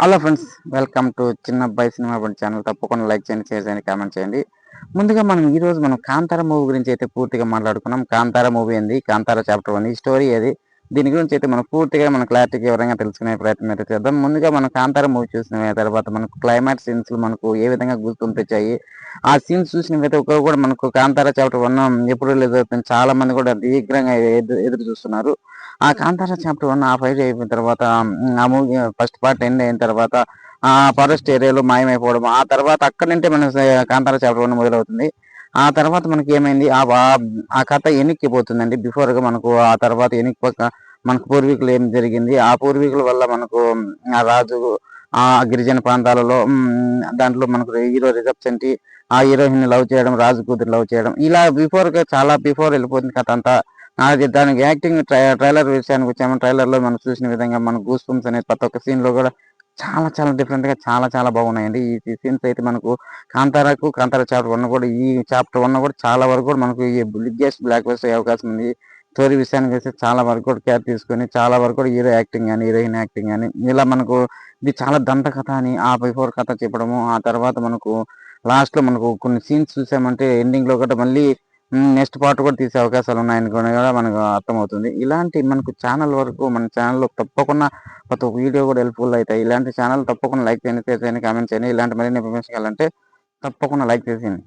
Hello friends, welcome to చిన్న అబ్బాయి cinema బండి ఛానల్. తప్పకుండా లైక్ చేయండి, షేర్ చేయండి, కామెంట్ చేయండి. ముందుగా ఈ రోజు కాంతార మూవీ గురించి అయితే పూర్తిగా మాట్లాడుకున్నాం. కాంతార మూవీ ఏంది, కాంతార చాప్టర్ 1 ఈ స్టోరీ ఏది, దీని గురించి అయితే మనం పూర్తిగా క్లారిటీగా వివరంగా తెలుసుకునే ప్రయత్నం అయితే చేద్దాం. ముందుగా మనం కాంతార మూవీ చూసిన తర్వాత మనకు క్లైమాక్స్ సీన్స్ మనకు ఏ విధంగా గుర్తుంపించాయి, ఆ సీన్స్ చూసిన ప్రతి ఒక్కరు కూడా మనకు కాంతార చాప్టర్ 1 ఎప్పుడు రిలీజ్ అవుతుంది చాలా మంది కూడా దీర్ఘంగా ఎదురు చూస్తున్నారు. ఆ కాంతార చాప్టర్ 1 ఆ ఫైట్ అయిపోయిన తర్వాత ఆ మూవీ ఫస్ట్ పార్ట్ ఎండ్ అయిన తర్వాత ఆ ఫారెస్ట్ ఏరియాలో మాయమైపోవడం, ఆ తర్వాత అక్కడి నుంటే మన కాంతార చాప్టర్ 1 మొదలవుతుంది. ఆ తర్వాత మనకి ఏమైంది, ఆ కథ ఎన్నిక్కిపోతుందండి. బిఫోర్ గా మనకు ఆ తర్వాత మనకు పూర్వీకులు ఏం జరిగింది, ఆ పూర్వీకుల వల్ల మనకు ఆ రాజు ఆ గిరిజన ప్రాంతాలలో దాంట్లో మనకు హీరో రిసెప్షన్ కి ఆ హీరోయిన్ లవ్ చేయడం, రాజు కూతురు లవ్ చేయడం, ఇలా బిఫోర్ గా చాలా బిఫోర్ వెళ్ళిపోతుంది కథ అంతా. అది దానికి యాక్టింగ్ ట్రైలర్ విషయానికి వచ్చాము. ట్రైలర్ లో మనం చూసిన విధంగా మన గూస్ బంప్స్ అనేది ప్రతి ఒక్క సీన్ లో కూడా చాలా చాలా డిఫరెంట్ గా చాలా చాలా బాగున్నాయండి. ఈ సీన్స్ అయితే మనకు కాంతార చాప్టర్ 1 కూడా, ఈ చాప్టర్ 1 కూడా చాలా వరకు కూడా మనకు ఈ బిగ్గెస్ట్ బ్లాక్ బస్టర్ అయ్యే అవకాశం ఉంది. స్టోరీ విషయానికి వస్తే చాలా వరకు కూడా కేర్ తీసుకొని చాలా వరకు కూడా హీరో యాక్టింగ్ కానీ హీరోయిన్ యాక్టింగ్ కానీ ఇలా మనకు ఇది చాలా దంత కథ అని ఆ బిఫోర్ కథ చెప్పడము, ఆ తర్వాత మనకు లాస్ట్ లో మనకు కొన్ని సీన్స్ చూసామంటే ఎండింగ్ లో కూడా మళ్ళీ నెక్స్ట్ పార్ట్ కూడా తీసే అవకాశాలు ఉన్నాయని కూడా మనకు అర్థమవుతుంది. ఇలాంటి మనకు ఛానల్ వరకు మన ఛానల్లో తప్పకుండా ప్రతి ఒక్క వీడియో కూడా హెల్ప్ఫుల్ అవుతాయి. ఇలాంటి ఛానల్ తప్పకుండా లైక్ చేయండి, షేర్ చేయండి, కామెంట్ చేయండి. ఇలాంటి మరిన్ని ఇన్ఫర్మేషన్ కావాలంటే తప్పకుండా లైక్ చేసేయండి.